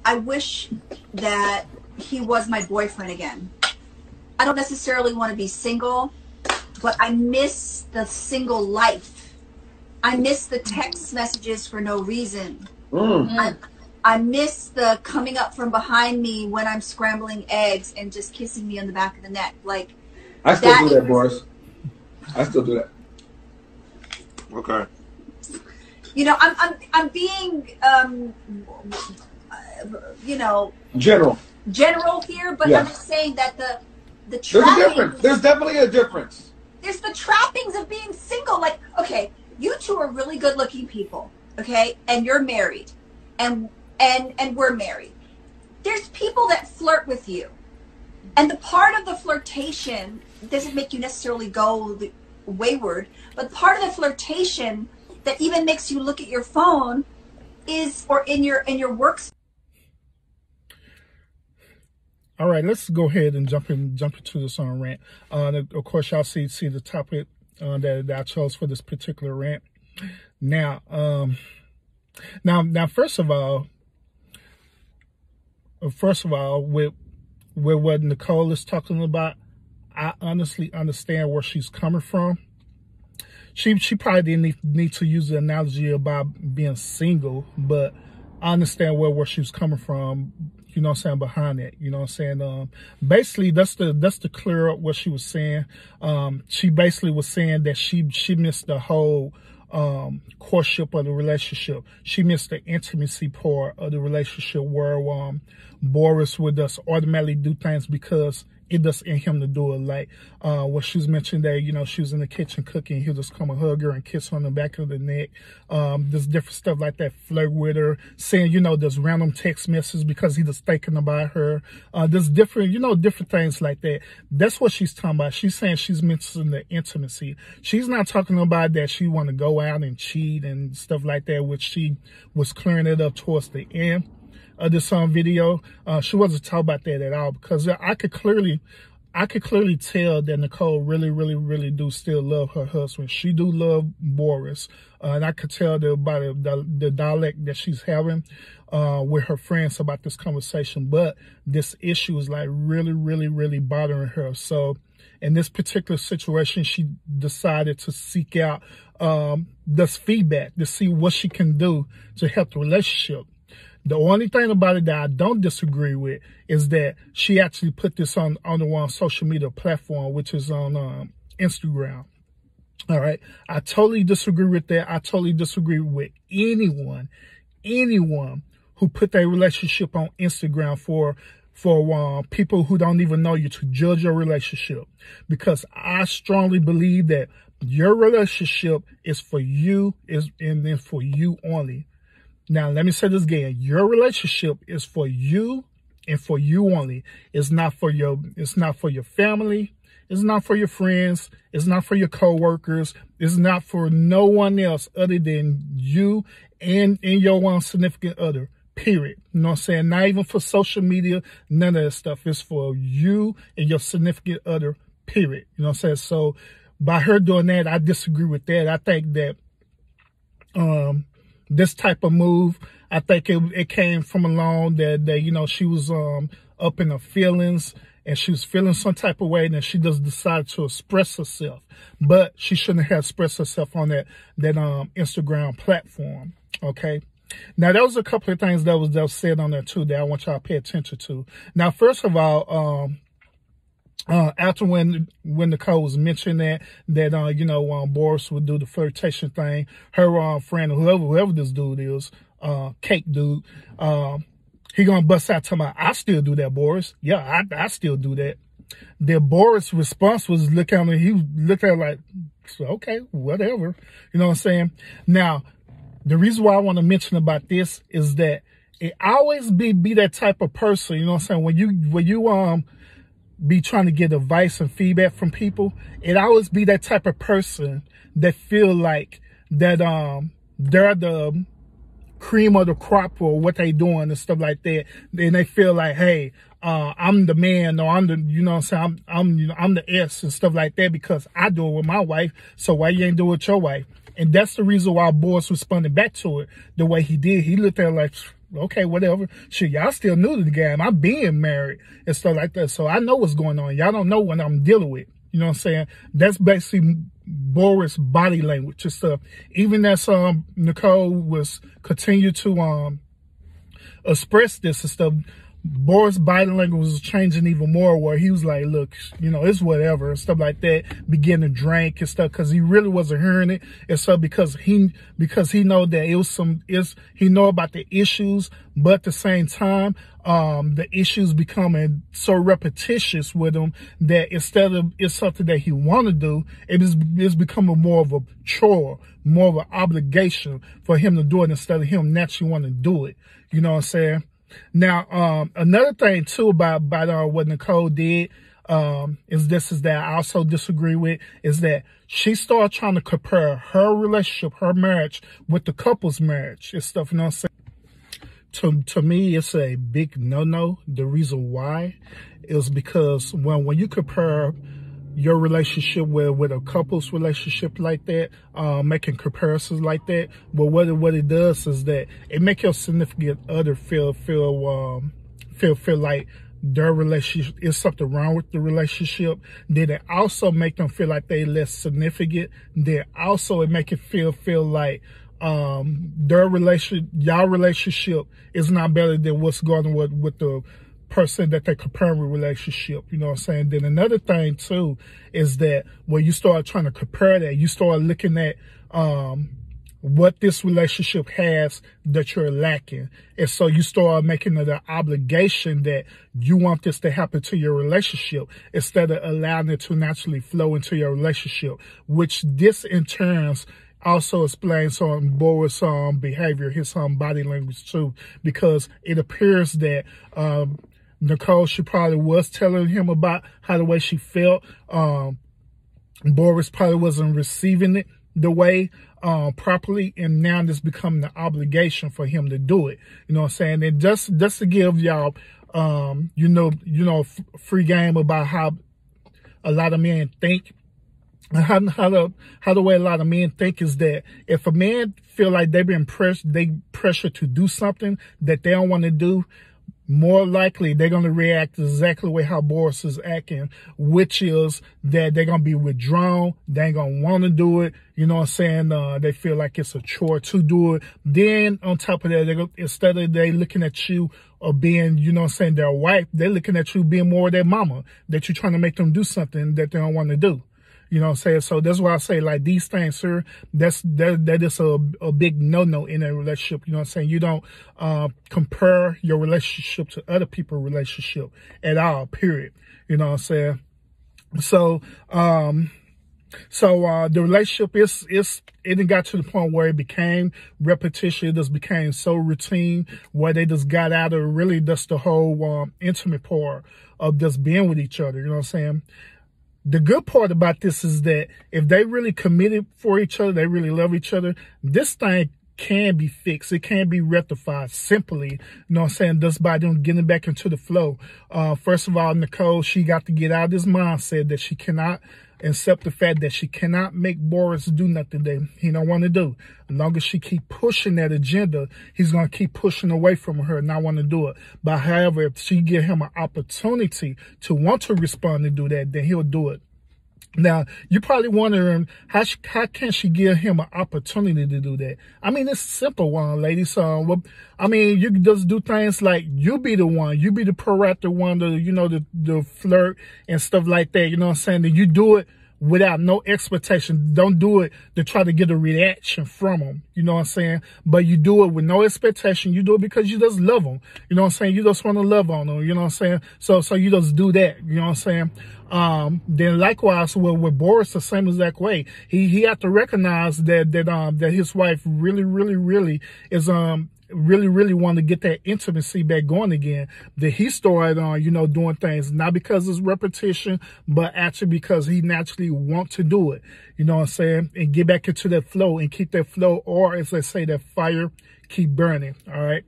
I wish that he was my boyfriend again. I don't necessarily want to be single, but I miss the single life. I miss the text messages for no reason. I miss the coming up from behind me when I'm scrambling eggs and just kissing me on the back of the neck. Like, I still do that, Boris. I still do that. Okay. You know, I'm being, you know, general here, but I'm just saying that the trappings, there's a difference. There's definitely a difference. There's the trappings of being single. Like, okay, you two are really good-looking people, okay, and you're married, and we're married. There's people that flirt with you, and the part of the flirtation doesn't make you necessarily go wayward, but part of the flirtation that even makes you look at your phone is, or in your work. All right, let's go ahead and jump into this rant. Of course, y'all see the topic that I chose for this particular rant. Now, first of all, with what Nicole is talking about, I honestly understand where she's coming from. She probably didn't need to use the analogy about being single, but I understand where she was coming from, you know what I'm saying, behind that, you know what I'm saying. Basically, that's to clear up what she was saying. She basically was saying that she missed the whole courtship of the relationship. She missed the intimacy part of the relationship where Boris would just automatically do things because it does in him to do it. Like what she was mentioning that, you know, she was in the kitchen cooking, he'll just come and hug her and kiss her on the back of the neck. There's different stuff like that, flirt with her, saying, you know, there's random text messages because he just thinking about her. There's different, you know, different things like that. That's what she's talking about. She's saying she's missing the intimacy. She's not talking about that she want to go out and cheat and stuff like that, which she was clearing it up towards the end of this video. She wasn't talking about that at all, because I could clearly tell that Nicole really do still love her husband. She do love Boris, and I could tell by the dialect that she's having with her friends about this conversation. But this issue is like really bothering her. So in this particular situation, she decided to seek out this feedback to see what she can do to help the relationship. The only thing about it that I don't disagree with is that she actually put this on the one social media platform, which is on Instagram. All right. I totally disagree with that. I totally disagree with anyone who put their relationship on Instagram for people who don't even know you to judge your relationship, because I strongly believe that your relationship is for you, and then for you only. Now, let me say this again. Your relationship is for you and for you only. It's not for your family. It's not for your friends. It's not for your coworkers. It's not for no one else other than you and your one significant other, period. You know what I'm saying? Not even for social media, none of that stuff. It's for you and your significant other, period. You know what I'm saying? So by her doing that, I disagree with that. I think that this type of move, I think it came from along that you know, she was up in her feelings, and she was feeling some type of way, and then she just decided to express herself. But she shouldn't have expressed herself on that Instagram platform. Okay. Now, there was a couple of things that was said on there too that I want y'all to pay attention to. Now, first of all, after when Nicole was mentioning that you know, Boris would do the flirtation thing, her friend, whoever this dude is, Cake dude, he gonna bust out to my, I still do that, Boris. Yeah, I still do that. The Boris' response was look at me, he looked at her like, okay, whatever. You know what I'm saying? Now, the reason why I want to mention about this is that it always be that type of person, you know what I'm saying? When you be trying to get advice and feedback from people, it always be that type of person that feel like that they're the cream of the crop or what they doing and stuff like that. And they feel like, hey, I'm the man, or I'm the, you know what I'm saying, you know, I'm the S and stuff like that because I do it with my wife, so why you ain't do it with your wife? And that's the reason why Boris responded back to it the way he did. He looked at her like, okay, whatever. Shit, y'all still new to the game. I'm being married and stuff like that. So I know what's going on. Y'all don't know what I'm dealing with. You know what I'm saying? That's basically Boris' body language and stuff. Even as Nicole was continue to express this and stuff, Boris' body language was changing even more, where he was like, look, you know, it's whatever and stuff like that, begin to drink and stuff, because he really wasn't hearing it. And so because he know that it was he know about the issues, but at the same time, the issues becoming so repetitious with him that instead of it's something that he want to do, it's becoming more of a chore, more of an obligation for him to do it instead of him naturally want to do it. You know what I'm saying? Now, another thing too about what Nicole did, is that I also disagree with, is that she started trying to compare her relationship, her marriage with the couple's marriage and stuff, you know what I'm saying? To me, it's a big no-no. The reason why is because when you compare your relationship with a couple's relationship like that, making comparisons like that, but what it does is that it make your significant other feel like their relationship is something wrong with the relationship. Then it also make them feel like they less significant. Then also it make it feel like y'all relationship is not better than what's going on with the person that they compare with relationship, you know what I'm saying? Then another thing too is that when you start trying to compare that, you start looking at what this relationship has that you're lacking. And so you start making it an obligation that you want this to happen to your relationship instead of allowing it to naturally flow into your relationship, which this in turn also explains Boris' behavior, his body language too, because it appears that Nicole, she probably was telling him about how the way she felt. Boris probably wasn't receiving it the way properly, and now it's becoming an obligation for him to do it. You know what I'm saying? And just to give y'all free game about how a lot of men think. How the way a lot of men think is that if a man feel like they've been pressured to do something that they don't want to do, more likely they're going to react exactly the way how Boris is acting, which is that they're going to be withdrawn. They ain't going to want to do it. You know what I'm saying? They feel like it's a chore to do it. Then on top of that, instead of they looking at you or being, you know what I'm saying, their wife, they're looking at you being more their mama, that you're trying to make them do something that they don't want to do. You know what I'm saying? So that's why I say, like, these things, sir, that is a big no-no in a relationship. You know what I'm saying? You don't compare your relationship to other people's relationship at all, period. You know what I'm saying? So the relationship it got to the point where it became repetition. It just became so routine where they just got out of really just the whole intimate part of just being with each other. You know what I'm saying? The good part about this is that if they really committed for each other, they really love each other, this thing can be fixed. It can be rectified simply, you know what I'm saying, just by them getting back into the flow. First of all, Nicole, she got to get out of this mindset that she cannot accept the fact that she cannot make Boris do nothing that he don't want to do. As long as she keep pushing that agenda, he's going to keep pushing away from her and not want to do it. But however, if she give him an opportunity to want to respond and do that, then he'll do it. Now, you're probably wondering, how can she give him an opportunity to do that? I mean, it's a simple one, ladies. I mean, you can just do things like you be the proactive one to flirt and stuff like that. You know what I'm saying? That you do it without no expectation. Don't do it to try to get a reaction from them. You know what I'm saying? But you do it with no expectation. You do it because you just love them. You know what I'm saying? You just want to love on them. You know what I'm saying? So you just do that. You know what I'm saying? Then likewise with Boris, the same exact way. He had to recognize that his wife really is really want to get that intimacy back going again. That he started doing things not because it's repetition, but actually because he naturally want to do it. You know what I'm saying? And get back into that flow and keep that flow, or as they say, that fire keep burning. All right.